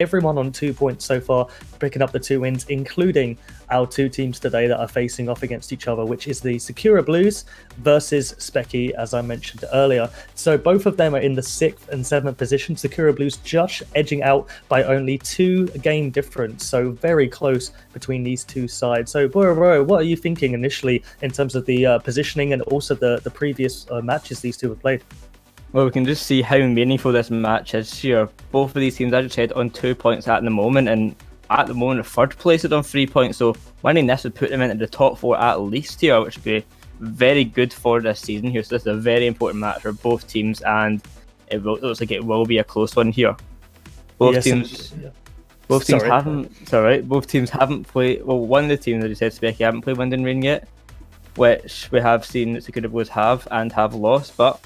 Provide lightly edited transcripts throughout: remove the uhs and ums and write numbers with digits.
everyone on 2 points so far, picking up the 2 wins, including our 2 teams today that are facing off against each other, which is the Sakura Blues versus Specky, as I mentioned earlier. So both of them are in the 6th and 7th position. Sakura Blues just edging out by only 2 game difference, so very close between these 2 sides. So Boro, what are you thinking initially in terms of the positioning and also the previous matches these 2 have played? Well, we can just see how meaningful this match is here. Both of these teams, as you said, on 2 points at the moment, and at the moment, third place is on 3 points. So winning this would put them into the top 4 at least here, which would be very good for this season here. So this is a very important match for both teams, and it looks like it will be a close one here. Both teams haven't. It's all right. Both teams haven't played. Well, one of the teams, as you said, Specky, haven't played Wind and Rain yet, which we have seen that Sakura Blues have and have lost, but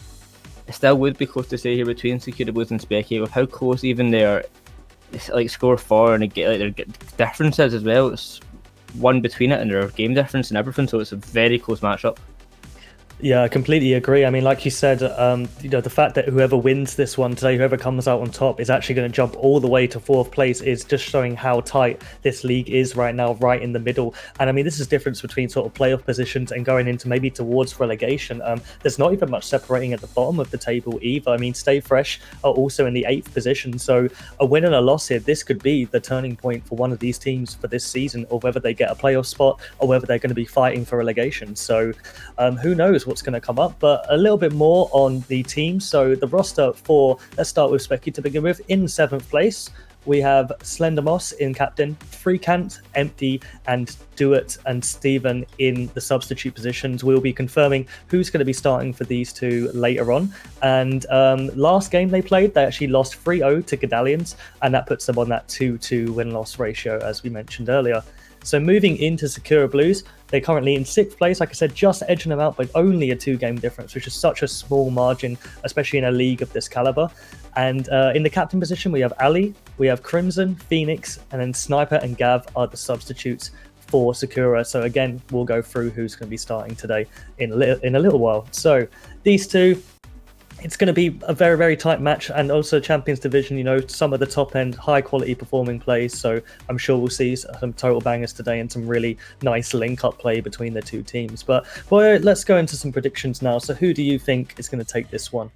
it still would be close to say here between Sakura Blues and Specky, with how close even their score 4 and their differences as well. It's one between it and their game difference and everything, so it's a very close matchup. Yeah, I completely agree. I mean, like you said, the fact that whoever wins this one today, whoever comes out on top, is actually going to jump all the way to 4th place is just showing how tight this league is right now, right in the middle. And I mean, this is difference between sort of playoff positions and going into maybe towards relegation. There's not even much separating at the bottom of the table either. I mean, Stay Fresh are also in the 8th position. So a win and a loss here, this could be the turning point for one of these teams for this season, or whether they get a playoff spot or whether they're going to be fighting for relegation. So who knows what's going to come up, but a little bit more on the team. So the roster for, let's start with Specky to begin with. In 7th place, we have Slender Moss in captain, Freakant, Empty, and Duet and Steven in the substitute positions. We'll be confirming who's going to be starting for these 2 later on. And last game they played, they actually lost 3-0 to Gadalians, and that puts them on that 2-2 win-loss ratio, as we mentioned earlier. So moving into Sakura Blues, they're currently in 6th place, like I said, just edging them out by only a 2 game difference, which is such a small margin, especially in a league of this caliber. And in the captain position, we have Ali, we have Crimson, Phoenix, and then Sniper and Gav are the substitutes for Sakura. So again, we'll go through who's going to be starting today in a little while. So these 2, it's going to be a very, very tight match, and also Champions Division, some of the top end, high quality performing plays. So I'm sure we'll see some total bangers today and some really nice link up play between the 2 teams. But boy, let's go into some predictions now. So who do you think is going to take this one?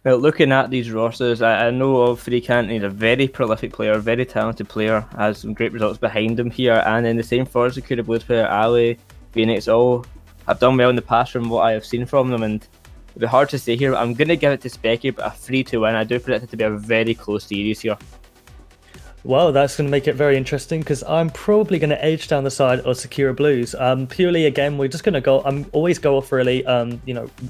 Well, looking at these rosters, I know of Freakant. He's a very prolific player, very talented player, has some great results behind him here. And then the same for Sakura Blues player, Ali, Phoenix, all have done well in the past from what I have seen from them. And it'll be hard to say here. I'm going to give it to Specky, but a 3-2 win. I do predict it to be a very close series here. Well, that's going to make it very interesting, because I'm probably going to edge down the side of Sakura Blues. Purely, again, we're just going to go. I'm always go off really,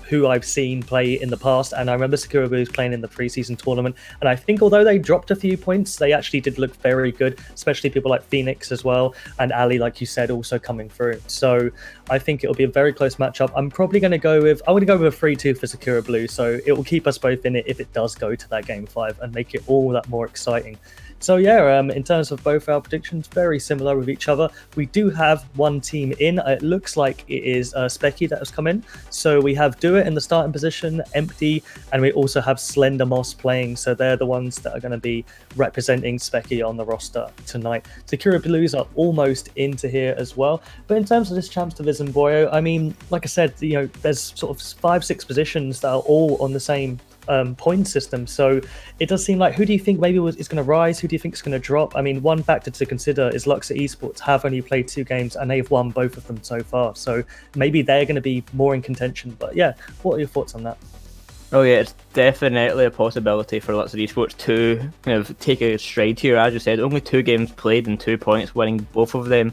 who I've seen play in the past. And I remember Sakura Blues playing in the preseason tournament, and I think although they dropped a few points, they actually did look very good, especially people like Phoenix as well, and Ali, like you said, also coming through. So I think it'll be a very close matchup. I'm probably going to go with a 3-2 for Sakura Blues. So it will keep us both in it if it does go to that game 5 and make it all that more exciting. So yeah, in terms of both our predictions, very similar with each other. We do have one team in. It looks like it is Specky that has come in. So we have Do It in the starting position, Empty, and we also have Slender Moss playing. So they're the ones that are going to be representing Specky on the roster tonight. Sakura Blues are almost into here as well. But in terms of this Champs Division, Boyo, I mean, like I said, there's sort of 5-6 positions that are all on the same point system. So it does seem like, who do you think maybe is going to rise? Who do you think is going to drop? I mean, one factor to consider is Luxor Esports have only played 2 games and they've won both of them so far. So maybe they're going to be more in contention. But yeah, what are your thoughts on that? Oh yeah, it's definitely a possibility for Luxor Esports to take a stride here. As you said, only 2 games played and 2 points, winning both of them.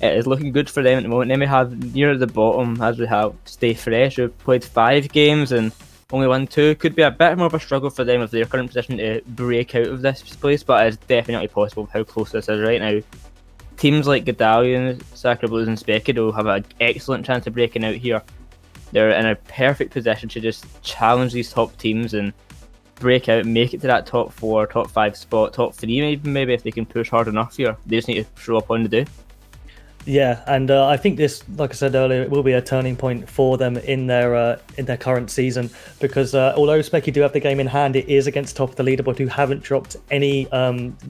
It is looking good for them at the moment. Then we have near the bottom, as we have Stay Fresh, who've played 5 games and only won 2. Could be a bit more of a struggle for them with their current position to break out of this place, but it's definitely possible with how close this is right now. Teams like Gadalian, Sakura Blues and Specky will have an excellent chance of breaking out here. They're in a perfect position to just challenge these top teams and break out, make it to that top 4, top 5 spot, top 3 maybe if they can push hard enough here. They just need to show up on the day. Yeah, and I think this, like I said earlier, it will be a turning point for them in their current season because although Specky do have the game in hand, it is against top of the leaderboard who haven't dropped any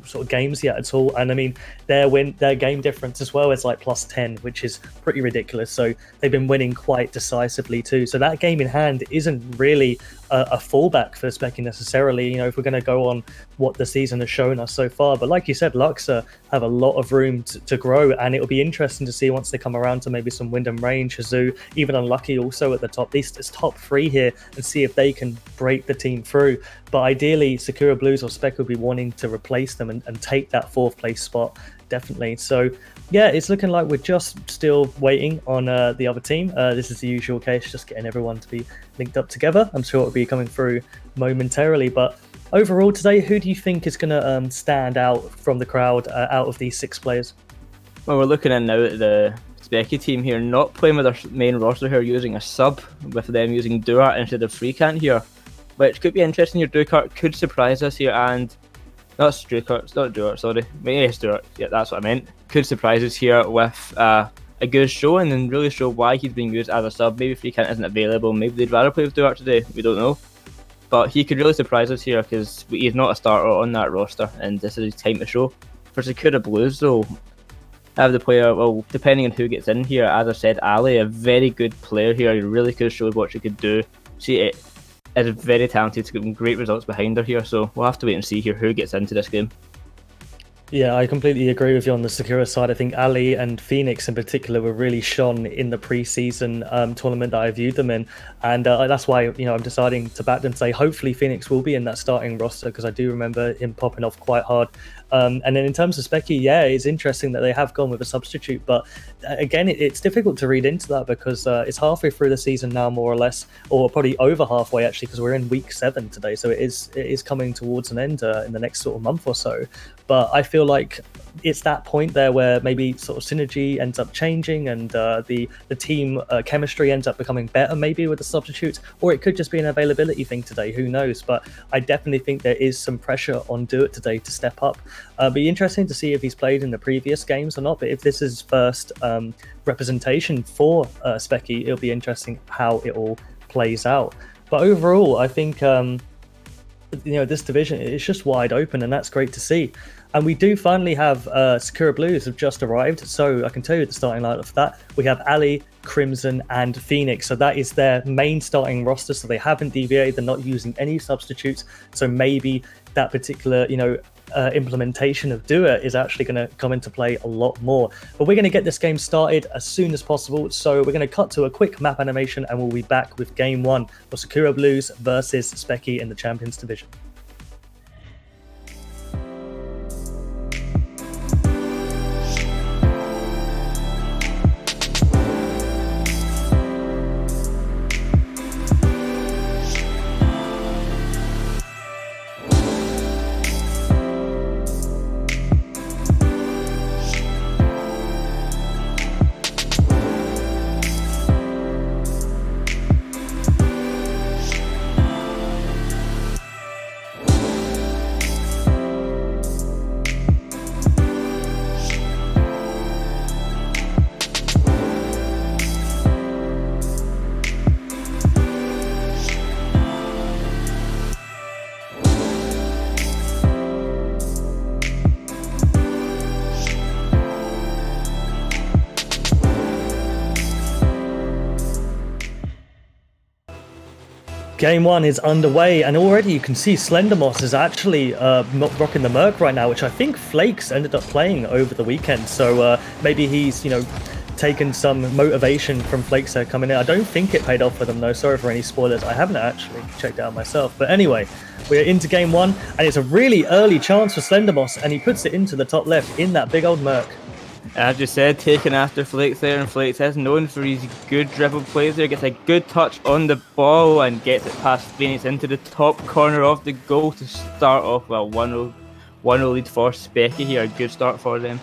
sort of games yet at all. And I mean, their game difference as well is like +10, which is pretty ridiculous. So they've been winning quite decisively too. So that game in hand isn't really a fallback for Specky necessarily. You know, if we're going to go on what the season has shown us so far, but like you said, Luxor have a lot of room to grow, and it'll be interesting to see once they come around to maybe some Wyndham Rain, Shazoo, even Unlucky also at the top. These top three here, and see if they can break the team through. But ideally, Sakura Blues or Spec will be wanting to replace them and take that 4th place spot, definitely. So yeah, it's looking like we're just still waiting on the other team. This is the usual case, just getting everyone to be linked up together. I'm sure it'll be coming through momentarily, but overall today, who do you think is going to stand out from the crowd out of these 6 players? Well, we're looking at now at the Specky team here, not playing with their main roster here, using a sub, with them using Duart instead of Freecant here, which could be interesting here. Duart could surprise us here, and not Duart, sorry. Yes, Duart, yeah, that's what I meant. Could surprise us here with a good show and then really show why he's being used as a sub. Maybe Freecant isn't available, maybe they'd rather play with Duart today, we don't know. But he could really surprise us here because he's not a starter on that roster, and this is his time to show. For Sakura Blues, though, have the player, well, depending on who gets in here, as I said, Ali, a very good player here. He really could have showed what she could do. She is very talented, getting great results behind her here, so we'll have to wait and see here who gets into this game. Yeah, I completely agree with you on the Sakura side. I think Ali and Phoenix in particular were really shone in the pre-season tournament that I viewed them in, and that's why I'm deciding to back them. Say hopefully Phoenix will be in that starting roster because I do remember him popping off quite hard. And then in terms of Specky, yeah, it's interesting that they have gone with a substitute, but again, it's difficult to read into that because it's halfway through the season now, more or less, or probably over halfway actually, because we're in week 7 today, so it is coming towards an end in the next sort of month or so. But I feel like it's that point there where maybe sort of synergy ends up changing and the team chemistry ends up becoming better maybe with the substitutes, or it could just be an availability thing today, who knows. But I definitely think there is some pressure on Do It today to step up. Be interesting to see if he's played in the previous games or not, but if this is first representation for Specky, it'll be interesting how it all plays out. But overall, I think this division is just wide open, and that's great to see. And we do finally have Sakura Blues have just arrived, so I can tell you the starting lineup for that. We have Ali, Crimson, and Phoenix. So that is their main starting roster. So they haven't deviated; they're not using any substitutes. So maybe that particular, implementation of Do It is actually going to come into play a lot more. But we're going to get this game started as soon as possible. So we're going to cut to a quick map animation, and we'll be back with Game 1 for Sakura Blues versus Specky in the Champions Division. Game 1 is underway, and already you can see Slendermoss is actually rocking the Merc right now, which I think Flakes ended up playing over the weekend. So maybe he's, taken some motivation from Flakes coming in. I don't think it paid off for them though. Sorry for any spoilers. I haven't actually checked it out myself. But anyway, we're into Game 1, and it's a really early chance for Slendermoss, and he puts it into the top left in that big old Merc. As you said, taking after Flakes there, and Flakes is known for his good dribble plays there, gets a good touch on the ball and gets it past Phoenix into the top corner of the goal to start off. Well, 1-0 lead for Specky here, a good start for them.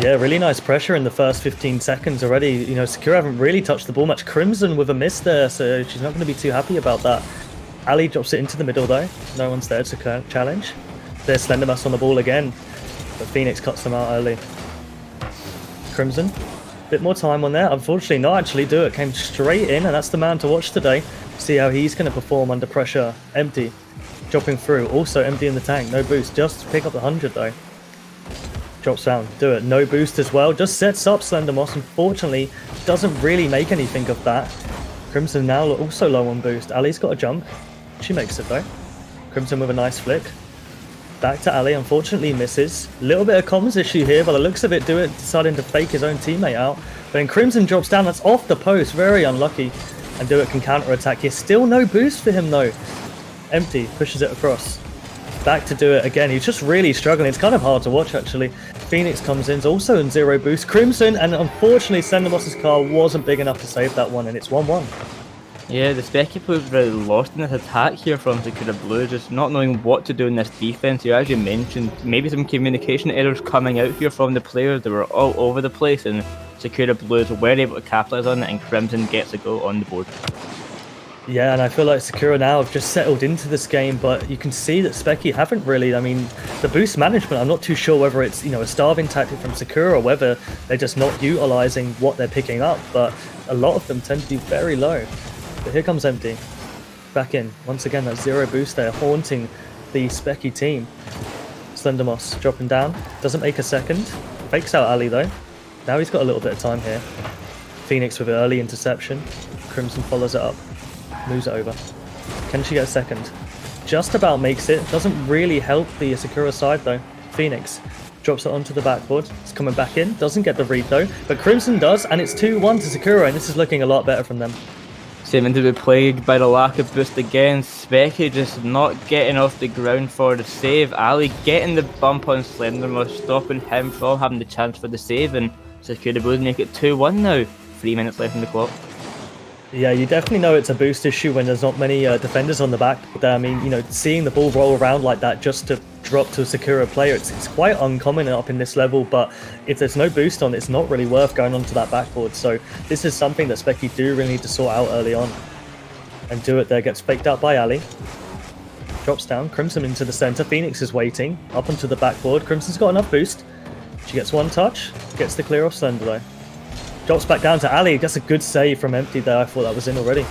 Yeah, really nice pressure in the first 15 seconds already. Sakura haven't really touched the ball much. Crimson with a miss there, so she's not going to be too happy about that. Ali drops it into the middle though. No one's there to challenge. There's Slendermoss on the ball again, but Phoenix cuts them out early. Crimson Bit more time on there. Unfortunately not actually. Do it came straight in, and that's the man to watch today. See how he's going to perform under pressure. Empty. Dropping through. Also empty in the tank. No boost. Just to pick up the 100 though. Drops down. Do it. No boost as well. Just sets up Slendermoss. Unfortunately, doesn't really make anything of that. Crimson now also low on boost. Ali's got a jump. She makes it though. Crimson with a nice flick. Back to Ali, unfortunately misses. Little bit of comms issue here, by the looks of it, Do It deciding to fake his own teammate out. But then Crimson drops down, that's off the post, very unlucky. And Do It can counter-attack here. Still no boost for him though. Empty, pushes it across. Back to Do It again, he's just really struggling. It's kind of hard to watch actually. Phoenix comes in, also in 0 boost. Crimson, and unfortunately Slendermoss's car wasn't big enough to save that one, and it's 1-1. Yeah, the Specky players really lost in this attack here from Sakura Blue, just not knowing what to do in this defense. You as you mentioned, maybe some communication errors coming out here from the players. They were all over the place, and Sakura Blues were able to capitalise on it, and Crimson gets a goal on the board. Yeah, and I feel like Sakura now have just settled into this game, but you can see that Specky haven't really. I mean, the boost management, I'm not too sure whether it's, a starving tactic from Sakura or whether they're just not utilising what they're picking up, but a lot of them tend to be very low. But here comes Empty. Back in. Once again, that 0 boost there, haunting the Specky team. Slendermoss dropping down. Doesn't make a second. Fakes out Ali though. Now he's got a little bit of time here. Phoenix with an early interception. Crimson follows it up. Moves it over. Can she get a second? Just about makes it. Doesn't really help the Sakura side though. Phoenix drops it onto the backboard. It's coming back in. Doesn't get the read though. But Crimson does, and it's 2-1 to Sakura, and this is looking a lot better from them. Seeming to be plagued by the lack of boost again. Specky just not getting off the ground for the save. Ali getting the bump on Slendermoss, stopping him from having the chance for the save, and Sakura Blues make it 2-1 now. 3 minutes left on the clock. Yeah, you definitely know it's a boost issue when there's not many defenders on the back. But, I mean, seeing the ball roll around like that just to drop to a Sakura player, it's quite uncommon up in this level. But if there's no boost on, it's not really worth going onto that backboard. So this is something that Specky do really need to sort out early on. And Do It there gets faked out by Ali. Drops down, Crimson into the center. Phoenix is waiting up onto the backboard. Crimson's got enough boost. She gets one touch, gets the clear off Slender though. Drops back down to Ali. Gets a good save from Empty there. I thought that was in already.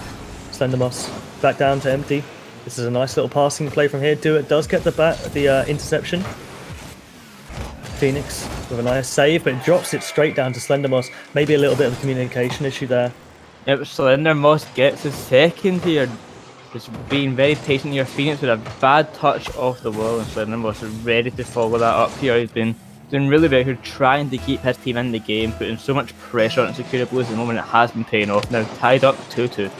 Slendermoss back down to Empty. This is a nice little passing play from here. Do It does get the interception. Phoenix with a nice save, but it drops it straight down to Slendermoss. Maybe a little bit of a communication issue there. Yep, Slendermoss gets his second here. Just being very patient here. Phoenix with a bad touch off the wall, and Slendermoss is ready to follow that up here. He's been doing really well here, trying to keep his team in the game, putting so much pressure on Sakura Blues at the moment. It has been paying off now. Tied up 2-2.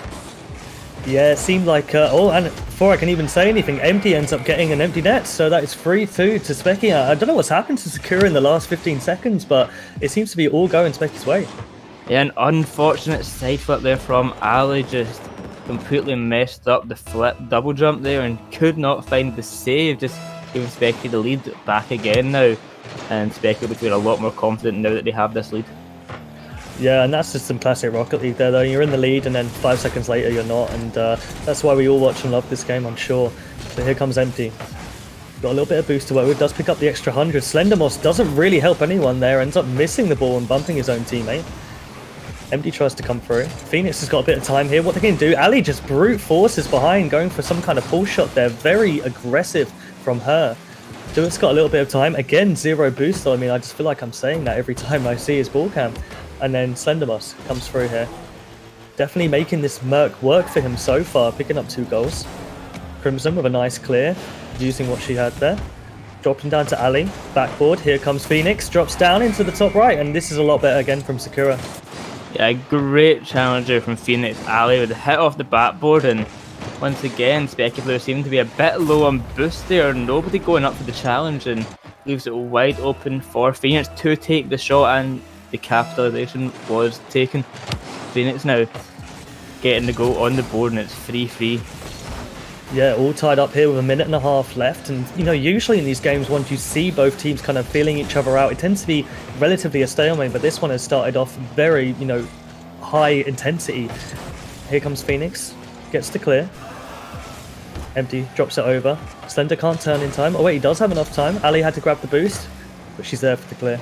Yeah, it seemed like, and before I can even say anything, Empty ends up getting an empty net, so that is 3-2 to Specky. I don't know what's happened to Sakura in the last 15 seconds, but it seems to be all going Specky's way. Yeah, an unfortunate side flip there from Ali, just completely messed up the flip double jump there and could not find the save, just giving Specky the lead back again now. And Specky will be feeling a lot more confident now that they have this lead. Yeah, and that's just some classic Rocket League there though. You're in the lead and then 5 seconds later you're not, and that's why we all watch and love this game, I'm sure. So here comes Empty. Got a little bit of boost to work with, does pick up the extra 100. Slendermoss doesn't really help anyone there, ends up missing the ball and bumping his own teammate. Empty tries to come through. Phoenix has got a bit of time here. What they can do, Ali just brute forces behind, going for some kind of pull shot there. Very aggressive from her. Do It's got a little bit of time. Again, 0 boost though. I mean, I just feel like I'm saying that every time I see his ball cam. And then Slendermoss comes through here. Definitely making this Merc work for him so far, picking up 2 goals. Crimson with a nice clear, using what she had there. Dropping down to Ali, backboard. Here comes Phoenix, drops down into the top right, and this is a lot better again from Sakura. Yeah, great challenger from Phoenix. Ali with a hit off the backboard, and once again, Specky Blue seemed to be a bit low on boost there. Nobody going up for the challenge, and leaves it wide open for Phoenix to take the shot, and the capitalization was taken. Phoenix now getting the goal on the board, and it's 3-3. Yeah, all tied up here with 1.5 minutes left, and usually in these games, once you see both teams kind of feeling each other out, it tends to be relatively a stalemate, but this one has started off very, high intensity. Here comes Phoenix, gets to clear. Empty, drops it over. Slender can't turn in time. Oh wait, he does have enough time. Ali had to grab the boost, but she's there for the clear.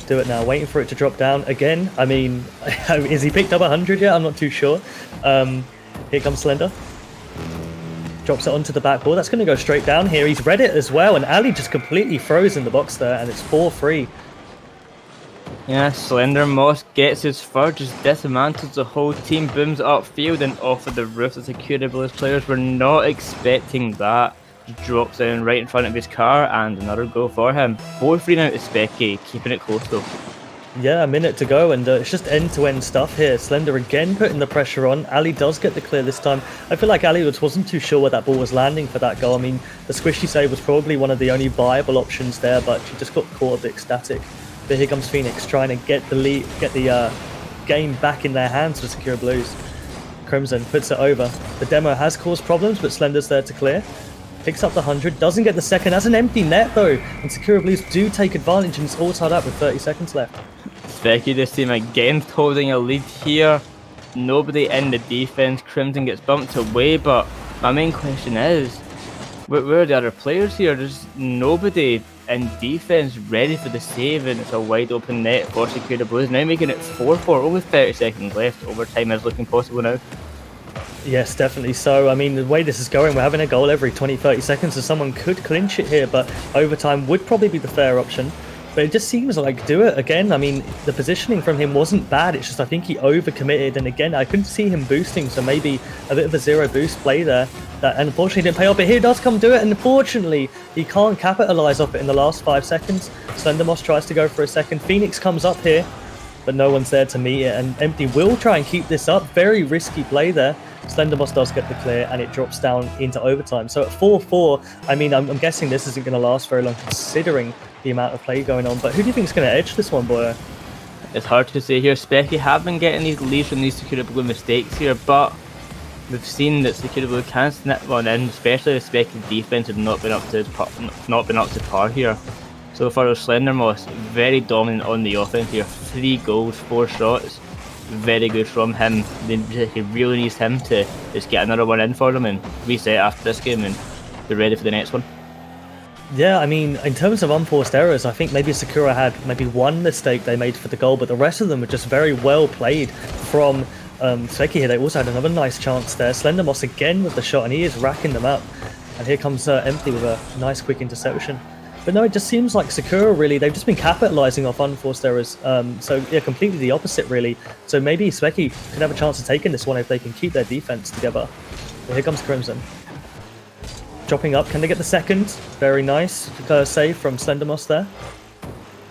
Do it now. Waiting for it to drop down again. I mean, is he picked up 100 yet? I'm not too sure. Here comes Slender. Drops it onto the backboard. That's going to go straight down here. He's read it as well, and Ali just completely froze in the box there, and it's 4-3. Yeah, Slender Moss gets his third, just dismantles the whole team, booms upfield and off of the roof. The Sakura Blues players were not expecting that. Just drops down right in front of his car, and another goal for him. 4-3 now to Specky, keeping it close though. Yeah, a minute to go, and it's just end-to-end stuff here. Slender again putting the pressure on. Ali does get the clear this time. I feel like Ali wasn't too sure where that ball was landing for that goal. I mean, the squishy save was probably one of the only viable options there, but she just got caught a bit ecstatic. But here comes Phoenix trying to get the lead, get the game back in their hands for Sakura Blues. Crimson puts it over. The demo has caused problems, but Slender's there to clear. Picks up the 100, doesn't get the second. That's an empty net though, and Sakura Blues do take advantage, and it's all tied up with 30 seconds left. Specky, this team again holding a lead here. Nobody in the defense. Crimson gets bumped away, but my main question is, where are the other players here? There's nobody in defense ready for the save, and it's a wide open net for Sakura Blues. Now making it 4-4, only 30 seconds left. Overtime is looking possible now. Yes, definitely so. I mean, the way this is going, we're having a goal every 20-30 seconds, so someone could clinch it here, but overtime would probably be the fair option. But it just seems like do it again. I mean, the positioning from him wasn't bad. It's just I think he overcommitted, and again, I couldn't see him boosting, so maybe a bit of a zero boost play there. That unfortunately didn't pay off, but here does come do it, and unfortunately, he can't capitalize off it in the last 5 seconds. Slendermoss tries to go for a second. Phoenix comes up here, but no one's there to meet it, and Empty will try and keep this up. Very risky play there. Slendermoss does get the clear, and it drops down into overtime. So at 4-4, I mean, I'm guessing this isn't going to last very long considering the amount of play going on. But who do you think is going to edge this one, boy? It's hard to say here. Specky have been getting these leads from these Sakura Blue mistakes here, but we've seen that Sakura Blue can snip one in, especially the Specky defense have not been up to par here. So far, Slendermoss very dominant on the offense here. 3 goals, 4 shots. Very good from him. He really needs him to just get another one in for them and reset after this game and be ready for the next one. Yeah, I mean, in terms of unforced errors, I think maybe Sakura had maybe one mistake they made for the goal, but the rest of them were just very well played from Specky here. They also had another nice chance there. Slendermoss again with the shot, and he is racking them up. And here comes Empty with a nice quick interception. But no, it just seems like Sakura really, they've just been capitalizing off unforced errors. So yeah, completely the opposite really. So maybe Specky could have a chance of taking this one if they can keep their defense together. But here comes Crimson. Dropping up, can they get the second? Very nice save from Slendermoss there.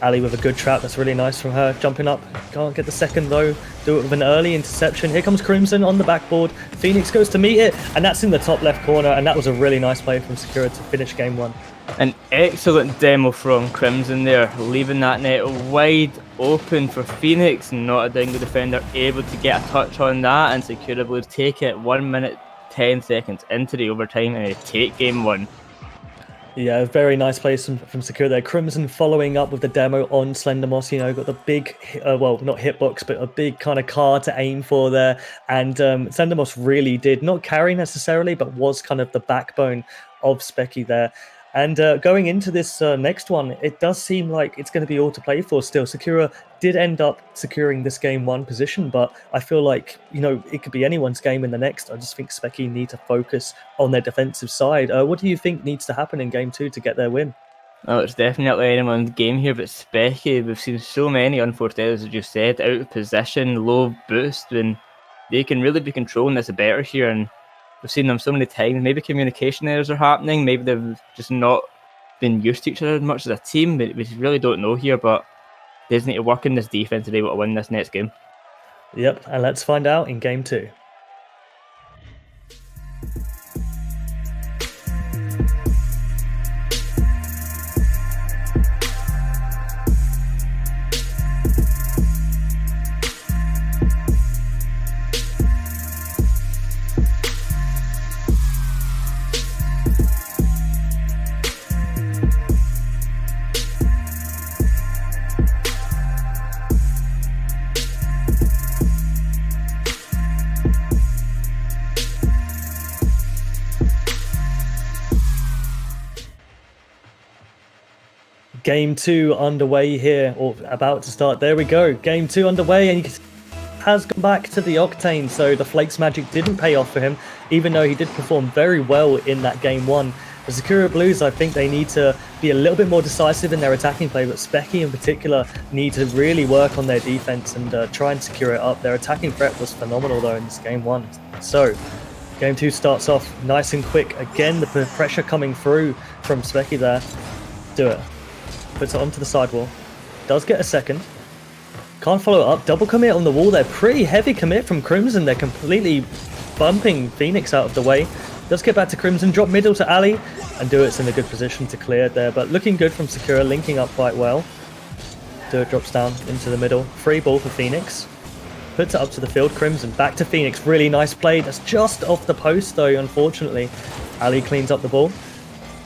Ali with a good trap, that's really nice from her. Jumping up, can't get the second though. Do it with an early interception. Here comes Crimson on the backboard. Phoenix goes to meet it, and that's in the top left corner, and that was a really nice play from Sakura to finish game 1. An excellent demo from Crimson there, leaving that net wide open for Phoenix. Not a Dingo defender able to get a touch on that, and Sakura Blues take it 1 minute 10 seconds into the overtime, and they take game 1. Yeah, very nice place from Sakura there. Crimson following up with the demo on Slendermoss, you know, got the big, well, not hitbox, but a big kind of car to aim for there. And Slendermoss really did, not carry necessarily, but was kind of the backbone of Specky there. And going into this next one, it does seem like it's going to be all to play for still. Sakura did end up securing this game 1 position, but I feel like, you know, it could be anyone's game in the next. I just think Specky need to focus on their defensive side. What do you think needs to happen in game 2 to get their win? Oh, it's definitely anyone's game here, but Specky, we've seen so many unforced errors, as you said, out of position, low boost, and they can really be controlling this better here. And we've seen them so many times. Maybe communication errors are happening. Maybe they've just not been used to each other as much as a team. We really don't know here, but they just need to work in this defense to be able to win this next game. Yep, and let's find out in game 2. Game 2 underway here, or about to start. There we go. Game 2 underway, and he has gone back to the Octane, so the Flakes magic didn't pay off for him, even though he did perform very well in that Game 1. The Sakura Blues, I think they need to be a little bit more decisive in their attacking play, but Specky in particular need to really work on their defense and try and secure it up. Their attacking threat was phenomenal though in this Game 1. So, Game 2 starts off nice and quick. Again, the pressure coming through from Specky there. Do it. Puts it onto the sidewall. Does get a second. Can't follow up. Double commit on the wall there. Pretty heavy commit from Crimson. They're completely bumping Phoenix out of the way. Does get back to Crimson. Drop middle to Ali. And Do It's in a good position to clear it there. But looking good from Sakura. Linking up quite well. Do It drops down into the middle. Free ball for Phoenix. Puts it up to the field. Crimson back to Phoenix. Really nice play. That's just off the post though, unfortunately. Ali cleans up the ball.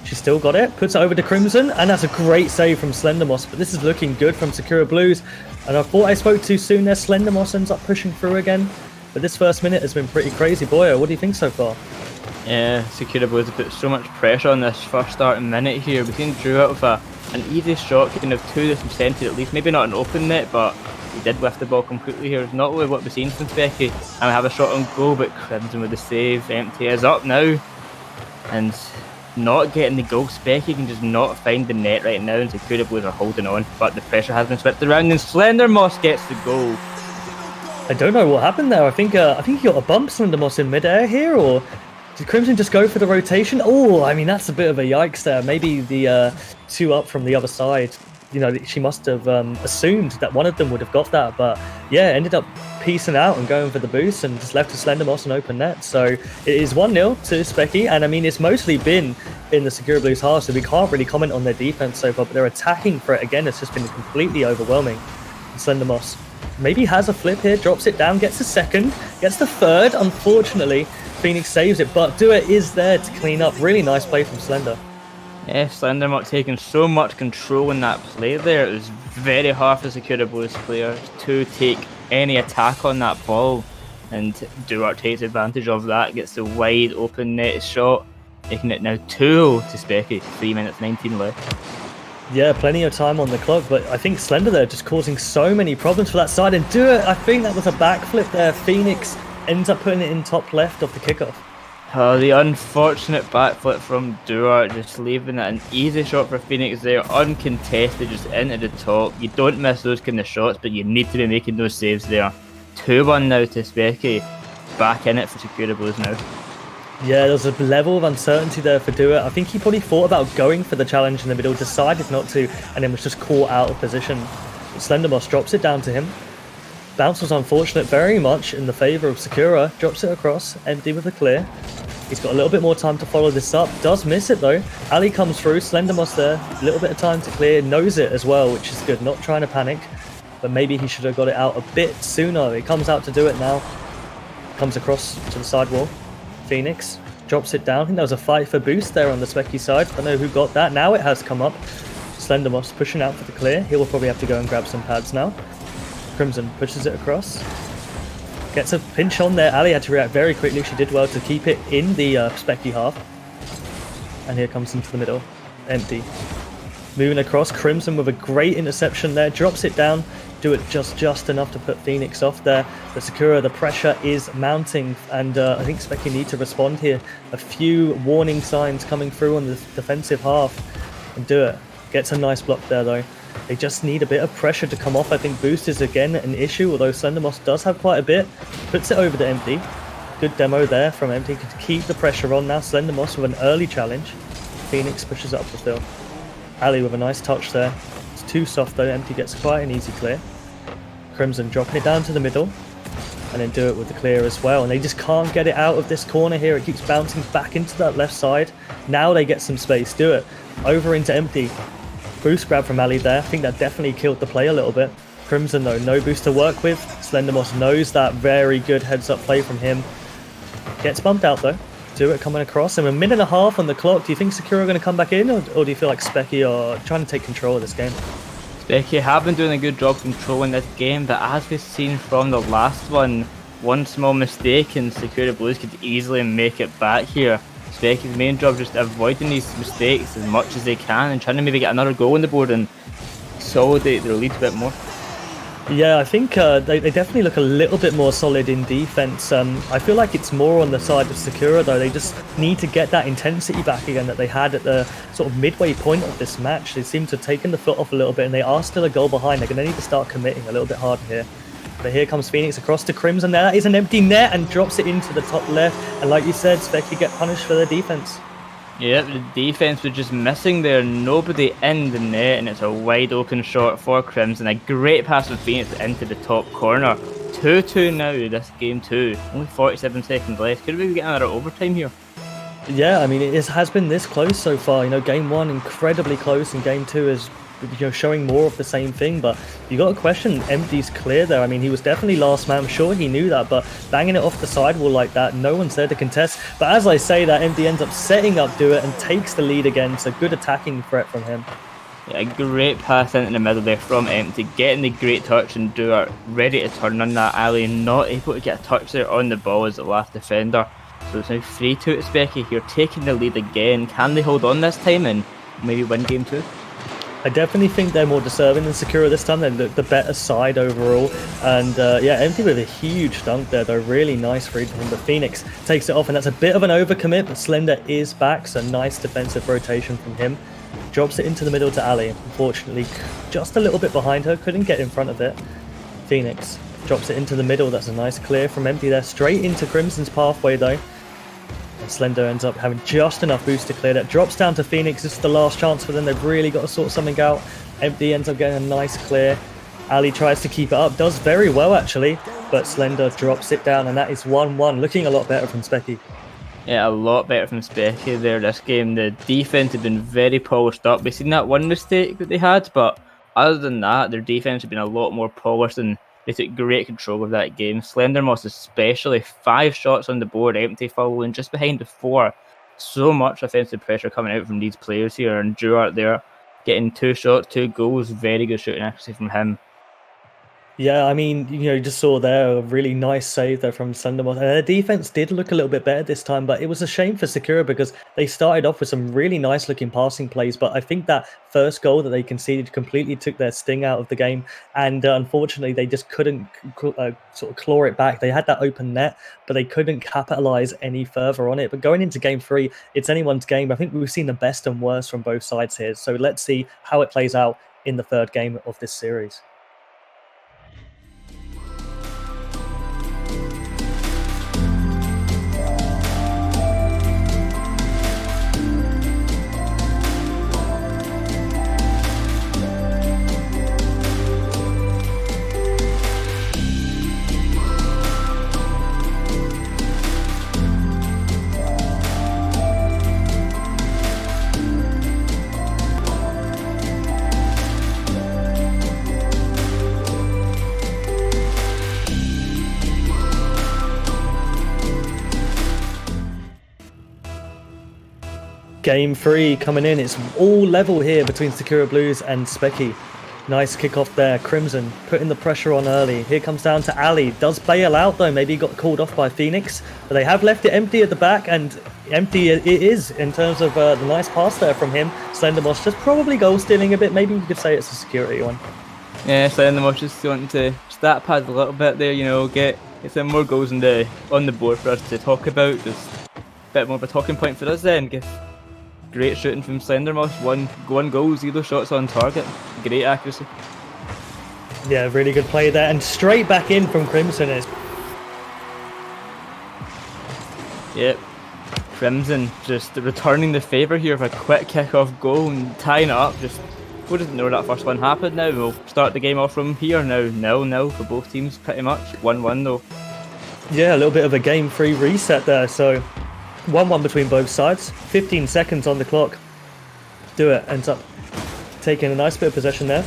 She's still got it. Puts it over to Crimson. And that's a great save from Slendermoss. But this is looking good from Sakura Blues. And I thought I spoke too soon there. Slendermoss ends up pushing through again. But this first minute has been pretty crazy. Boyo, what do you think so far? Yeah, Sakura Blues have put so much pressure on this first starting minute here. We've seen Drew out with an easy shot, kind of to the centre at least. Maybe not an open net, but he did lift the ball completely here. It's not really what we've seen from Specky. And we have a shot on goal, but Crimson with the save. Empty is up now. And not getting the goal. Specky can just not find the net right now, and Sakura Blues are holding on. But the pressure has been swept around, and Slendermoss gets the goal. I don't know what happened there. I think he got a bump Slendermoss in midair here, or did Crimson just go for the rotation? Oh, I mean, that's a bit of a yikes there. Maybe the two up from the other side, you know, she must have assumed that one of them would have got that. But yeah, ended up piecing out and going for the boost and just left to Slendermoss an open net. So it is 1-0 to Specky. And I mean, it's mostly been in the Sakura Blues half, so we can't really comment on their defense so far. But their attacking threat, again, has just been completely overwhelming. Slendermoss maybe has a flip here, drops it down, gets a second, gets the third. Unfortunately, Phoenix saves it, but Do It is there to clean up. Really nice play from Slender. Yeah, Slendermoss taking so much control in that play there. It was very hard for Sakura Blues players to take any attack on that ball, and Duarte takes advantage of that, gets the wide open net shot, making it now 2-0 to Specky. 3 minutes 19 left. Yeah, plenty of time on the clock, but I think Slender there just causing so many problems for that side. And Do It, I think that was a backflip there. Phoenix ends up putting it in top left of the kickoff. Oh, the unfortunate backflip from Duarte, just leaving it an easy shot for Phoenix there, uncontested, just into the top. You don't miss those kind of shots, but you need to be making those saves there. 2-1 now to Specky. Back in it for Sakura Blues now. Yeah, there's a level of uncertainty there for Do It. I think he probably thought about going for the challenge in the middle, decided not to, and then was just caught out of position. Slendermoss drops it down to him. Bounce was unfortunate, very much in the favour of Sakura. Drops it across, empty with a clear. He's got a little bit more time to follow this up. Does miss it though. Ali comes through, Slendermoss there. A little bit of time to clear, knows it as well, which is good. Not trying to panic, but maybe he should have got it out a bit sooner. He comes out to Do It now. Comes across to the sidewall. Phoenix drops it down. I think there was a fight for boost there on the Specky side. I don't know who got that. Now it has come up. Slendermoss pushing out for the clear. He will probably have to go and grab some pads now. Crimson pushes it across. Gets a pinch on there. Ali had to react very quickly. She did well to keep it in the Specky half. And here comes into the middle. Empty. Moving across. Crimson with a great interception there. Drops it down. Do It just enough to put Phoenix off there. But Sakura, the pressure is mounting, and I think Specky need to respond here. A few warning signs coming through on the defensive half, and Do It gets a nice block there though. They just need a bit of pressure to come off. I think boost is again an issue, although Slendermoss does have quite a bit. Puts it over to Empty. Good demo there from Empty to keep the pressure on. Now Slendermoss with an early challenge. Phoenix pushes it up the field. Ali with a nice touch there. It's too soft though. Empty gets quite an easy clear. Crimson dropping it down to the middle, and then Do It with the clear as well. And they just can't get it out of this corner here. It keeps bouncing back into that left side. Now they get some space. Do It over into Empty. Boost grab from Ali there. I think that definitely killed the play a little bit. Crimson though, no boost to work with. Slendermoss knows that. Very good heads up play from him. Gets bumped out though. Do It coming across, and a minute and a half on the clock. Do you think Sakura are going to come back in, or do you feel like Specky are trying to take control of this game? Specky have been doing a good job controlling this game, but as we've seen from the last one, one small mistake and Sakura Blues could easily make it back here. Specky's main job just avoiding these mistakes as much as they can and trying to maybe get another goal on the board and consolidate their lead a bit more. Yeah, I think they definitely look a little bit more solid in defense. I feel like it's more on the side of Sakura, though. They just need to get that intensity back again that they had at the sort of midway point of this match. They seem to have taken the foot off a little bit, and they are still a goal behind. They're going to need to start committing a little bit harder here. But here comes Phoenix across to Crimson. There is an empty net and drops it into the top left. And like you said, Specky get punished for their defense. Yep, the defense was just missing there. Nobody in the net, and it's a wide open shot for Crimson. A great pass from Phoenix into the top corner. 2-2 now, this game 2. Only 47 seconds left. Could we get another overtime here? Yeah, I mean, it has been this close so far. You know, game 1 incredibly close, and game 2 is, you know, showing more of the same thing. But you got to question Empty's clear there. I mean, he was definitely last man. I'm sure he knew that, but banging it off the sidewall like that, no one's there to contest. But as I say that, Empty ends up setting up Do It and takes the lead again. So good attacking threat from him. Yeah, a great pass into the middle there from Empty, getting the great touch and Do It ready to turn on that alley. Not able to get a touch there on the ball as the last defender. So it's now 3-2 to Specky here, taking the lead again. Can they hold on this time and maybe win game 2? I definitely think they're more deserving than Sakura this time. They're the better side overall. And yeah, Empty with a huge dunk there, though. Really nice read from him. But Phoenix takes it off, and that's a bit of an overcommit, but Slender is back, so nice defensive rotation from him. Drops it into the middle to Ali. Unfortunately, just a little bit behind her. Couldn't get in front of it. Phoenix drops it into the middle. That's a nice clear from Empty there. Straight into Crimson's pathway, though. And Slender ends up having just enough boost to clear that. Drops down to Phoenix. This is the last chance for them. They've really got to sort something out. Empty ends up getting a nice clear. Ali tries to keep it up. Does very well, actually. But Slender drops it down, and that is 1-1. Looking a lot better from Specky. Yeah, a lot better from Specky there this game. The defense had been very polished up. We've seen that one mistake that they had, but other than that, their defense had been a lot more polished, and they took great control of that game. Slendermoss especially, 5 shots on the board, Empty following just behind the 4. So much offensive pressure coming out from these players here, and Duart there getting 2 shots, 2 goals. Very good shooting accuracy from him. Yeah, I mean, you know, you just saw there a really nice save there from Slendermoss. And their defense did look a little bit better this time, but it was a shame for Sakura because they started off with some really nice looking passing plays. But I think that first goal that they conceded completely took their sting out of the game. And unfortunately, they just couldn't sort of claw it back. They had that open net, but they couldn't capitalize any further on it. But going into game 3, it's anyone's game. I think we've seen the best and worst from both sides here. So let's see how it plays out in the 3rd game of this series. Game 3 coming in. It's all level here between Sakura Blues and Specky. Nice kickoff there. Crimson putting the pressure on early. Here comes down to Ali. Does bail out though. Maybe he got called off by Phoenix. But they have left it empty at the back, and empty it is in terms of the nice pass there from him. Slendermoss just probably goal stealing a bit. Maybe you could say it's a security one. Yeah, Slendermoss just wanting to stat pad a little bit there, you know, get some more goals on the board for us to talk about. Just a bit more of a talking point for us then. Great shooting from Slendermoss, one goal, 0 shots on target. Great accuracy. Yeah, really good play there, and straight back in from Crimson is. Yep, Crimson just returning the favour here for a quick kick-off goal and tying it up. We'll just know that first one happened now. We'll start the game off from here now. 0-0 for both teams pretty much. 1-1 though. Yeah, a little bit of a game 3 reset there, so 1-1 between both sides. 15 seconds on the clock. Do It ends up taking a nice bit of possession there.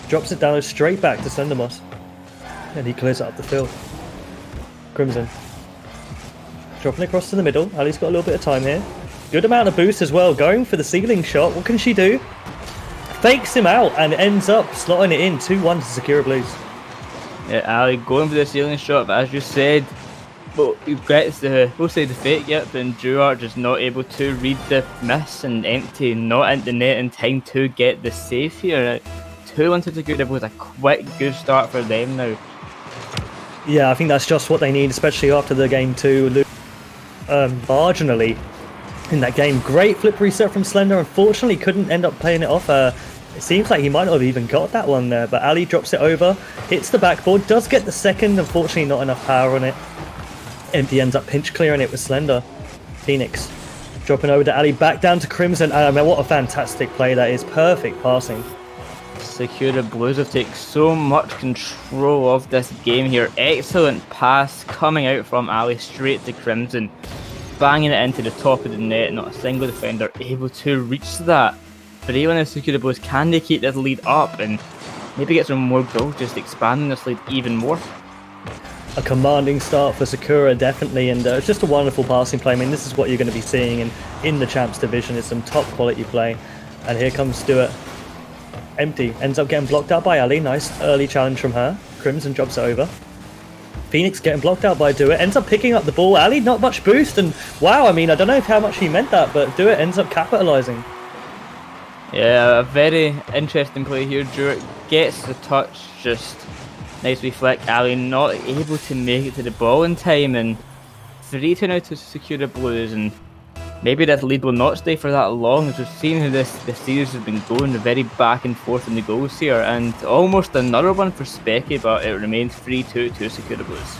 Drops it down straight back to Slendermoss. And he clears it up the field. Crimson. Dropping across to the middle. Ali's got a little bit of time here. Good amount of boost as well. Going for the ceiling shot. What can she do? Fakes him out and ends up slotting it in. 2-1 to Sakura Blues. Yeah, Ali going for the ceiling shot, but as you said, Well, he gets we'll say the fake, yep, and Duart just not able to read the miss, and Empty not into the net in time to get the save here. 2-1 to Sakura was a quick, good start for them now. Yeah, I think that's just what they need, especially after the game 2 lose marginally in that game. Great flip reset from Slender. Unfortunately, couldn't end up playing it off. It seems like he might not have even got that one there, but Ali drops it over, hits the backboard, does get the second. Unfortunately, not enough power on it. Empty ends up pinch clearing it with Slender. Phoenix dropping over to Ali, back down to Crimson. I mean, what a fantastic play that is. Perfect passing. Sakura Blues have taken so much control of this game here. Excellent pass coming out from Ali straight to Crimson, banging it into the top of the net. Not a single defender able to reach that. But even if Sakura Blues, can they keep this lead up and maybe get some more goals, just expanding this lead even more? A commanding start for Sakura, definitely, and it's just a wonderful passing play. I mean, this is what you're going to be seeing in the Champs Division, is some top quality play. And here comes Stewart. Empty ends up getting blocked out by Ali. Nice early challenge from her. Crimson drops it over. Phoenix getting blocked out by Duet, ends up picking up the ball. Ali not much boost, and wow, I mean, I don't know how much he meant that, but Duet ends up capitalizing. Yeah, a very interesting play here. Duet gets the touch, just nicely flick. Ali not able to make it to the ball in time, and 3-2 now to secure the Blues, and maybe this lead will not stay for that long, as we've seen how this series has been going, very back and forth in the goals here, and almost another one for Specky, but it remains 3-2 to secure the Blues.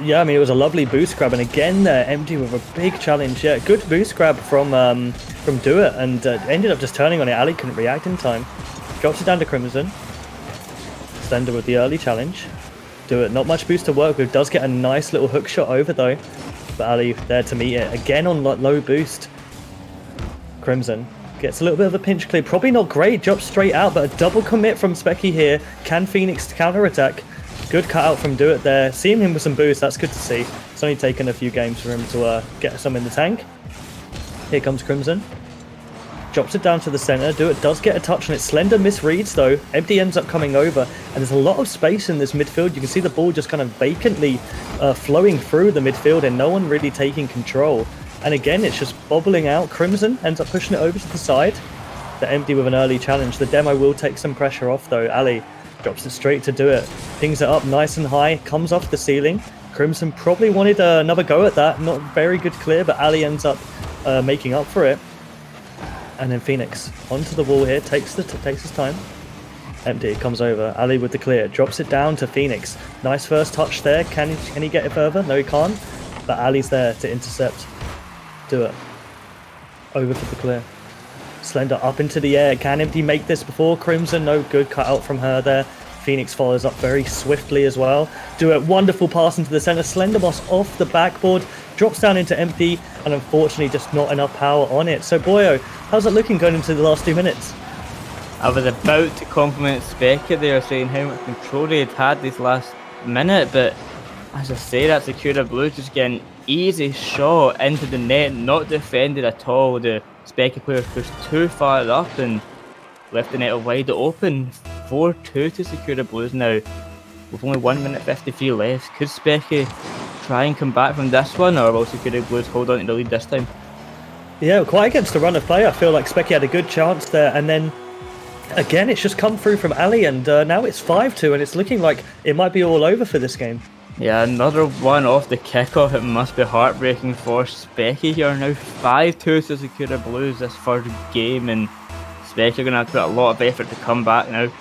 Yeah, I mean, it was a lovely boost grab, and again there, Empty with a big challenge. Yeah, good boost grab from Duet, and ended up just turning on it. Ali couldn't react in time. Drops it down to Crimson. Slender with the early challenge. Duet, not much boost to work with, does get a nice little hook shot over though. But Ali there to meet it, again on low boost. Crimson gets a little bit of a pinch clear, probably not great, drops straight out, but a double commit from Specky here. Can Phoenix counter attack? Good cutout from Duet there. Seeing him with some boost, that's good to see. It's only taken a few games for him to get some in the tank. Here comes Crimson. Drops it down to the center. Duet does get a touch on it. Slender misreads though. Empty ends up coming over, and there's a lot of space in this midfield. You can see the ball just kind of vacantly flowing through the midfield, and no one really taking control. And again, it's just bobbling out. Crimson ends up pushing it over to the side. The Empty with an early challenge. The demo will take some pressure off though. Ali drops it straight to Duet. Pings it up nice and high. Comes off the ceiling. Crimson probably wanted another go at that. Not very good clear, but Ali ends up making up for it. And then Phoenix onto the wall here, takes his time. Empty comes over. Ali with the clear, drops it down to Phoenix. Nice first touch there. Can he get it further? No, he can't. But Ali's there to intercept. Do it. Over for the clear. Slender up into the air. Can Empty make this before Crimson? No, good cut out from her there. Phoenix follows up very swiftly as well. Do a wonderful pass into the center. Slendermoss off the backboard, drops down into Empty, and unfortunately just not enough power on it. So Boyo, how's it looking going into the last 2 minutes? I was about to compliment Specky there, saying how much control they had this last minute, but as I say, that Sakura Blues just getting easy shot into the net, not defended at all. The Specky player pushed too far up and left the net wide open. 4-2 to Sakura Blues now, with only 1 minute 53 left. Could Specky try and come back from this one, or will Sakura Blues hold on to the lead this time? Yeah, quite against the run of play. I feel like Specky had a good chance there, and then again it's just come through from Ali, and now it's 5-2, and it's looking like it might be all over for this game. Yeah, another one off the kickoff. It must be heartbreaking for Specky here. Now 5-2 to Sakura Blues this first game, and Specky are going to have to put a lot of effort to come back now.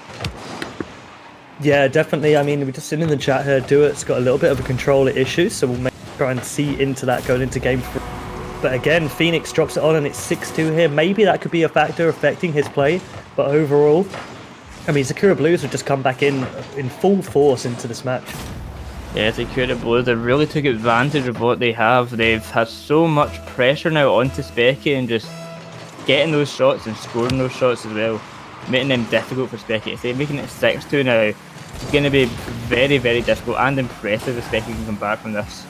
Yeah, definitely. I mean, we're just sitting in the chat here. Duet's got a little bit of a controller issue, so we'll try and see into that going into game 3. But again, Phoenix drops it on, and it's 6-2 here. Maybe that could be a factor affecting his play, but overall, I mean, Sakura Blues have just come back in full force into this match. Yeah, Sakura Blues, they really took advantage of what they have. They've had so much pressure now onto Specky, and just getting those shots and scoring those shots as well, making them difficult for Specky. So making it 6-2 now, it's going to be very, very difficult and impressive if Specky can come back from this.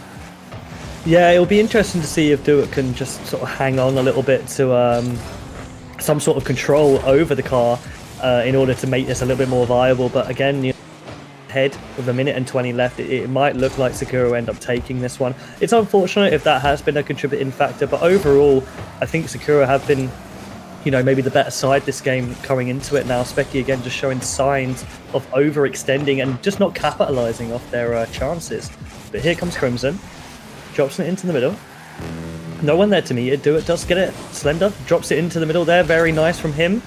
Yeah, it'll be interesting to see if Duet can just sort of hang on a little bit to some sort of control over the car in order to make this a little bit more viable. But again, head with a minute and 20 left. It might look like Sakura will end up taking this one. It's unfortunate if that has been a contributing factor, but overall, I think Sakura have been, you know, maybe the better side this game coming into it now. Specky again just showing signs of overextending and just not capitalizing off their chances. But here comes Crimson, drops it into the middle. No one there to meet it. Do it does get it. Slender drops it into the middle there. Very nice from him.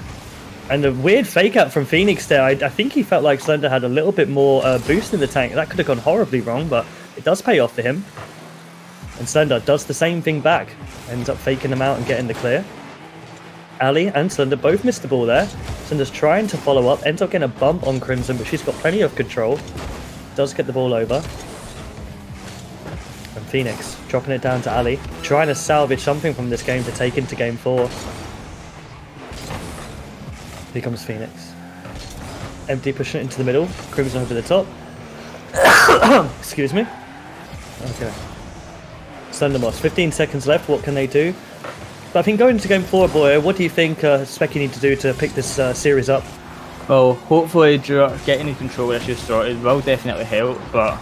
And a weird fake out from Phoenix there. I think he felt like Slender had a little bit more boost in the tank. That could have gone horribly wrong, but it does pay off for him. And Slender does the same thing back. Ends up faking them out and getting the clear. Ali and Slender both missed the ball there. Slender's trying to follow up. Ends up getting a bump on Crimson, but she's got plenty of control. Does get the ball over. And Phoenix dropping it down to Ali. Trying to salvage something from this game to take into game 4. Here comes Phoenix. Empty pushing it into the middle. Crimson over the top. Excuse me. Okay. Slendermoss, 15 seconds left. What can they do? But I think going into game 4, boy, what do you think Specky need to do to pick this series up? Well, hopefully getting the control issues sorted will definitely help, but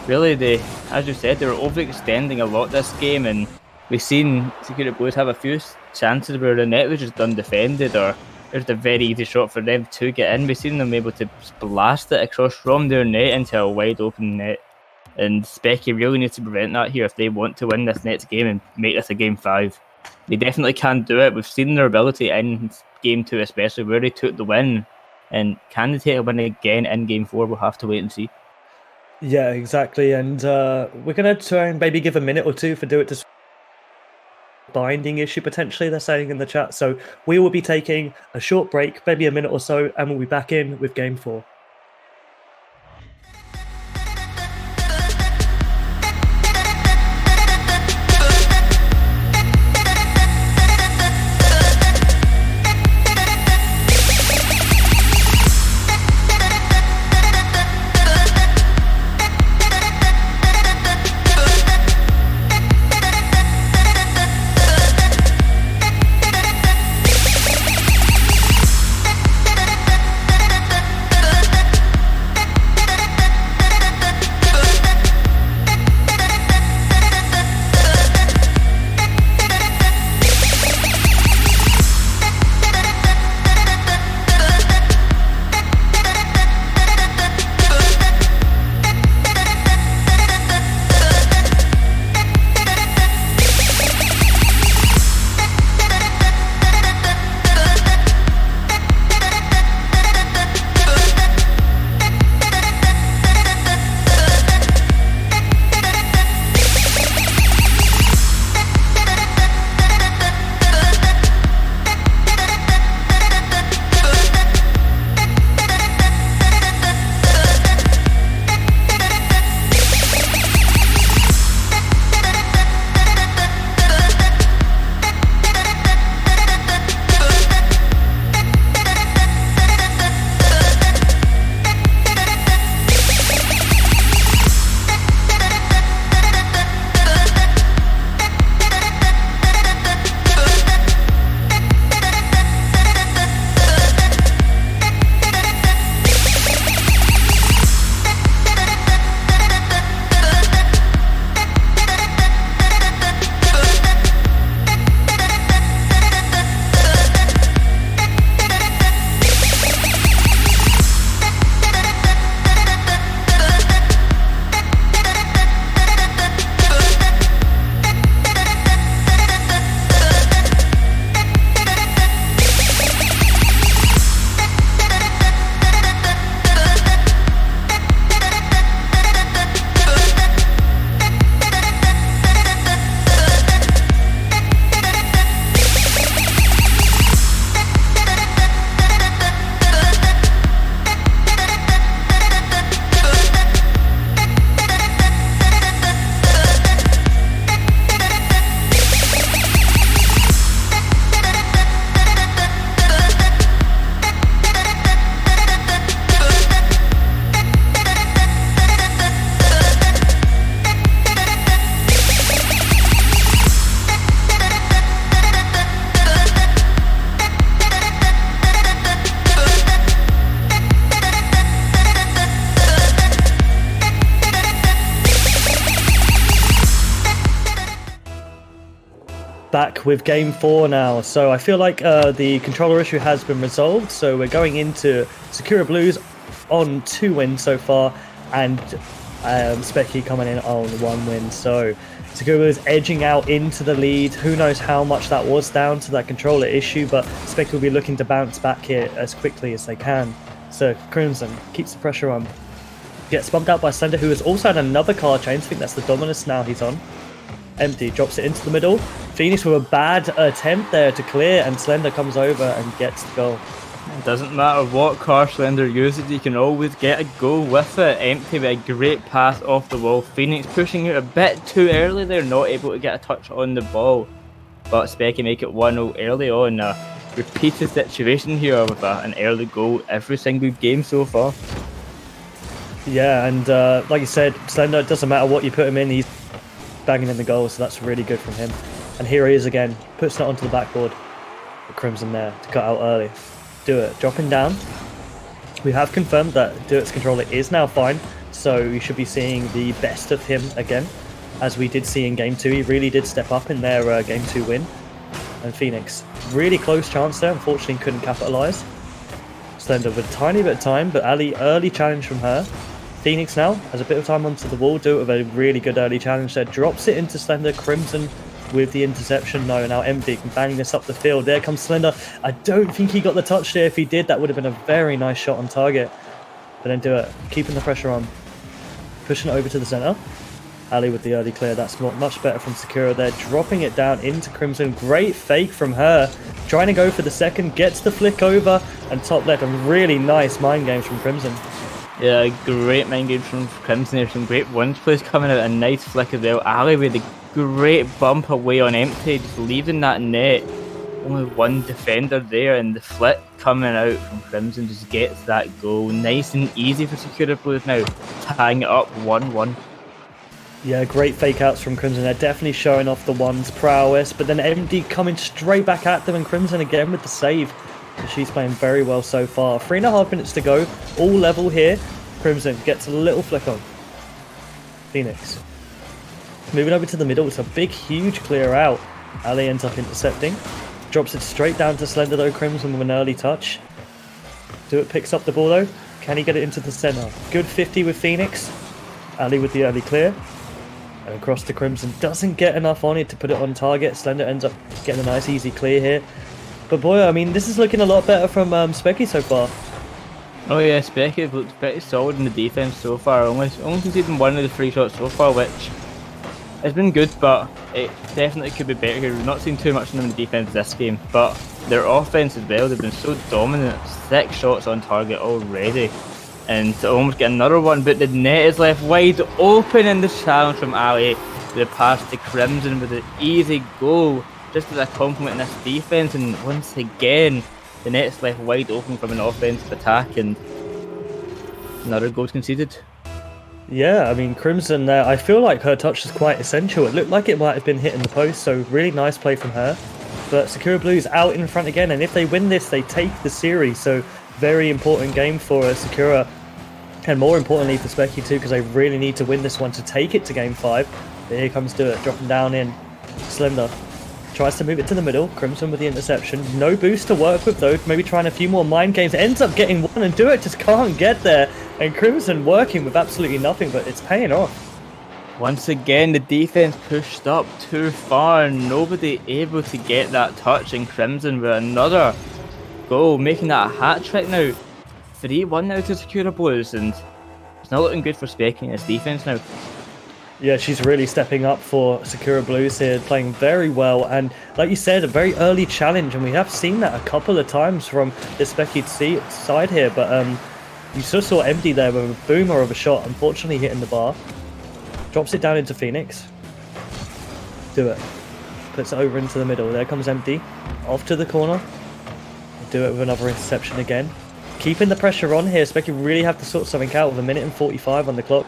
really, as you said, they were overextending a lot this game, and we've seen Sakura Blues have a few chances where the net was just undefended, or there's a very easy shot for them to get in. We've seen them able to blast it across from their net into a wide open net. And Specky really needs to prevent that here if they want to win this next game and make this a game 5. They definitely can do it. We've seen their ability in game 2 especially, where they took the win. And can they take a win again in game 4? We'll have to wait and see. Yeah, exactly. And we're going to try and maybe give a minute or two for Do It to binding issue potentially, they're saying in the chat. So we will be taking a short break, maybe a minute or so, and we'll be back in with game 4. back with game 4 now. So I feel like the controller issue has been resolved. So we're going into Sakura Blues on 2 wins so far, and Specky coming in on 1 win. So Sakura Blues edging out into the lead. Who knows how much that was down to that controller issue, but Specky will be looking to bounce back here as quickly as they can. So Crimson keeps the pressure on. Gets bumped out by Slender, who has also had another card change. I think that's the Dominus now he's on. Empty, drops it into the middle. Phoenix with a bad attempt there to clear, and Slender comes over and gets the goal. It doesn't matter what car Slender uses, you can always get a goal with it. Empty with a great pass off the wall. Phoenix pushing out a bit too early there, not able to get a touch on the ball. But Specky make it 1-0 early on. A repeated situation here with an early goal every single game so far. Yeah, and like you said, Slender, it doesn't matter what you put him in, he's banging in the goal, so that's really good from him. And here he is again, puts it onto the backboard. The Crimson there to cut out early. Do it, dropping down. We have confirmed that Do It's controller is now fine, so we should be seeing the best of him again, as we did see in game 2. He really did step up in their game 2 win. And Phoenix, really close chance there, unfortunately couldn't capitalise. Slender with a tiny bit of time, but Ali, early challenge from her. Phoenix now has a bit of time onto the wall, do it with a really good early challenge there. Drops it into Slender. Crimson with the interception. No, now Empty can bang this up the field. There comes Slender. I don't think he got the touch there. If he did, that would have been a very nice shot on target. But then Do It, keeping the pressure on. Pushing it over to the centre. Ali with the early clear. That's much better from Sakura there. Dropping it down into Crimson. Great fake from her. Trying to go for the second. Gets the flick over. And top left. And really nice mind games from Crimson. Yeah, great mind games from Crimson. There's some great one plays coming out. A nice flick as well. Ali with a great bump away on Empty, just leaving that net. Only one defender there, and the flick coming out from Crimson just gets that goal. Nice and easy for Sakura Blues now, tying it up 1-1. Yeah, great fake outs from Crimson. They're definitely showing off the one's prowess, but then MD coming straight back at them, and Crimson again with the save. She's playing very well so far. 3.5 minutes to go, all level here. Crimson gets a little flick on. Phoenix moving over to the middle. It's a big, huge clear out. Ali ends up intercepting. Drops it straight down to Slender though. Crimson with an early touch. Do It picks up the ball though. Can he get it into the centre? Good 50 with Phoenix. Ali with the early clear. And across to Crimson. Doesn't get enough on it to put it on target. Slender ends up getting a nice easy clear here. But boy, I mean, this is looking a lot better from Specky so far. Oh yeah, Specky looks pretty solid in the defence so far. Only conceding 1 of the 3 shots so far, which has been good, but it definitely could be better here. We've not seen too much from them in the defence this game, but their offence as well, they've been so dominant. 6 shots on target already, and to almost get another one, but the net is left wide open in the challenge from Ali. The pass to Crimson with an easy goal, just as a compliment in this defence, and once again, the net's left wide open from an offensive attack, and another goal conceded. Yeah, I mean, Crimson there, I feel like her touch is quite essential. It looked like it might have been hitting the post, so really nice play from her. But Sakura Blues out in front again, and if they win this, they take the series. So very important game for Sakura, and more importantly for Specky too, because they really need to win this one to take it to game 5. But here comes Do It, dropping down in. Slender tries to move it to the middle. Crimson with the interception. No boost to work with though. Maybe trying a few more mind games. Ends up getting one, and Do It just can't get there. And Crimson working with absolutely nothing, but it's paying off. Once again, the defense pushed up too far. Nobody able to get that touch, and Crimson with another goal, making that a hat trick now. 3-1 now to Sakura Blues, and it's not looking good for Specky in his defense now. Yeah, she's really stepping up for Sakura Blues here, playing very well. And like you said, a very early challenge, and we have seen that a couple of times from the Specky side here. But you still saw Empty there with a boomer of a shot, unfortunately hitting the bar. Drops it down into Phoenix. Do It. Puts it over into the middle. There comes Empty. Off to the corner. Do It with another interception again. Keeping the pressure on here. Specky really have to sort something out with 1:45 on the clock.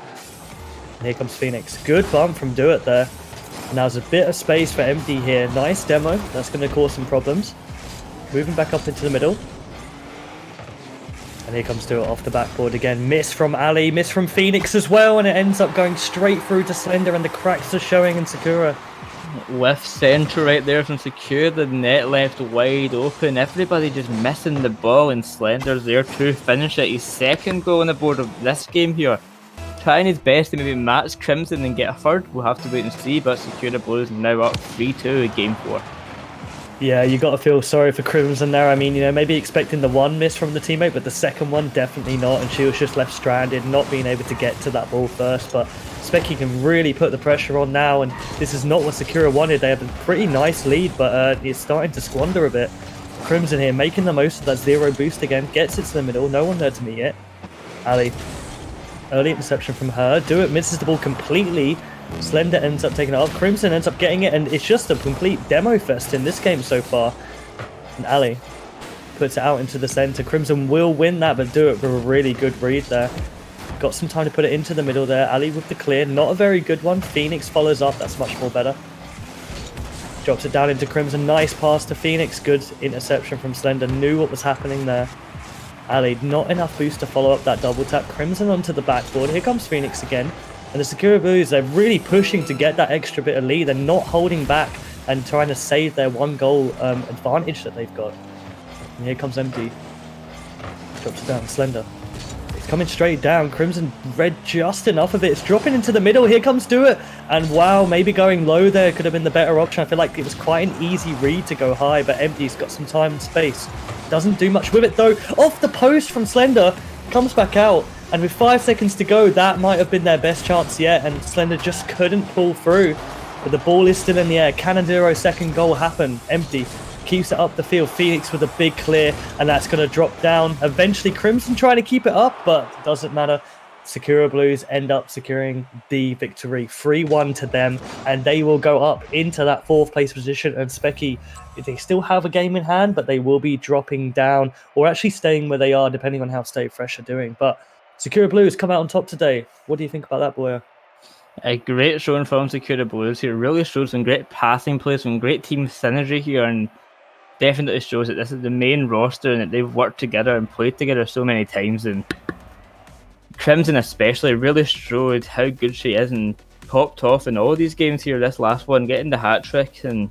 And here comes Phoenix. Good bump from Do It there. And now there's a bit of space for Empty here. Nice demo. That's going to cause some problems. Moving back up into the middle. And here comes Do It off the backboard again. Miss from Ali. Miss from Phoenix as well. And it ends up going straight through to Slender. And the cracks are showing in Sakura. With centre right there from Sakura, the net left wide open. Everybody just missing the ball, and Slender's there to finish it. His second goal on the board of this game here. Trying his best to maybe match Crimson and get a third. We'll have to wait and see, but Sakura Blues now up 3-2 in game 4. Yeah, you got to feel sorry for Crimson there. I mean, maybe expecting the one miss from the teammate, but the second one definitely not, and she was just left stranded, not being able to get to that ball first. But Specky can really put the pressure on now, and this is not what Sakura wanted. They have a pretty nice lead, but it's starting to squander a bit. Crimson here making the most of that 0 boost again, gets it to the middle, no one there to meet it. Ali, early interception from her, Do It misses the ball completely. Slender ends up taking it off, Crimson ends up getting it, and it's just a complete demo fest in this game so far. And Ali puts it out into the center. Crimson will win that, but Do It with a really good read there. Got some time to put it into the middle there. Ali with the clear, not a very good one. Phoenix follows up, that's much more better. Drops it down into Crimson, nice pass to Phoenix, good interception from Slender, knew what was happening there. Ali, not enough boost to follow up that double tap. Crimson onto the backboard, here comes Phoenix again. And the Sakura Blues, they're really pushing to get that extra bit of lead. They're not holding back and trying to save their 1-goal advantage that they've got. And here comes MD. Drops it down, Slender. It's coming straight down. Crimson read just enough of it. It's dropping into the middle. Here comes Do It. And wow, maybe going low there could have been the better option. I feel like it was quite an easy read to go high, but MD's got some time and space. Doesn't do much with it though. Off the post from Slender. Comes back out. And with 5 seconds to go, that might have been their best chance yet, and Slender just couldn't pull through. But the ball is still in the air. Canadero second goal happen. Empty. Keeps it up the field. Phoenix with a big clear, and that's going to drop down. Eventually, Crimson trying to keep it up, but it doesn't matter. Sakura Blues end up securing the victory. 3-1 to them, and they will go up into that 4th place position. And Specky, they still have a game in hand, but they will be dropping down, or actually staying where they are, depending on how Stay Fresh are doing. But Sakura Blues come out on top today. What do you think about that, boy? A great showing from Sakura Blues here. Really showed some great passing play, some great team synergy here, and definitely shows that this is the main roster and that they've worked together and played together so many times. And Crimson especially really showed how good she is and popped off in all these games here. This last one, getting the hat trick and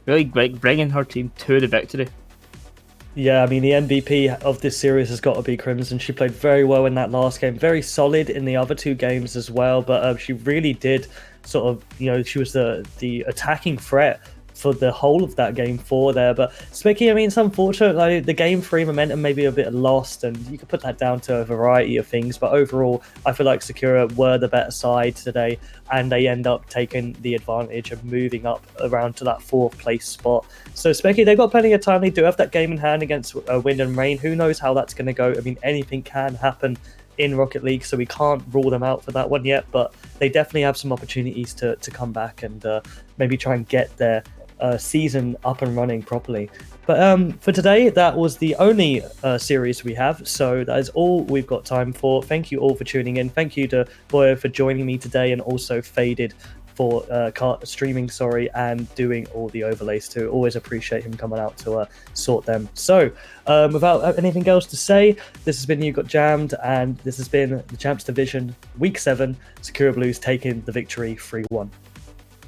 really bringing her team to the victory. Yeah, I mean, the MVP of this series has got to be Crimson. She played very well in that last game, very solid in the other 2 games as well, but she really did sort of, she was the attacking threat for the whole of that game 4 there. But Specky, I mean, it's unfortunate, like, the game 3 momentum may be a bit lost, and you could put that down to a variety of things, but overall, I feel like Sakura were the better side today, and they end up taking the advantage of moving up around to that 4th place spot. So Specky, they've got plenty of time. They do have that game in hand against Wind and Rain. Who knows how that's going to go? I mean, anything can happen in Rocket League, so we can't rule them out for that one yet, but they definitely have some opportunities to come back and maybe try and get their season up and running properly. But for today, that was the only series we have, so that is all we've got time for. Thank you all for tuning in. Thank you to Boyo for joining me today, and also Faded for streaming, and doing all the overlays too. Always appreciate him coming out to sort them. So without anything else to say, this has been You Got Jammed, and this has been the Champs Division Week 7. Sakura Blues taking the victory 3-1.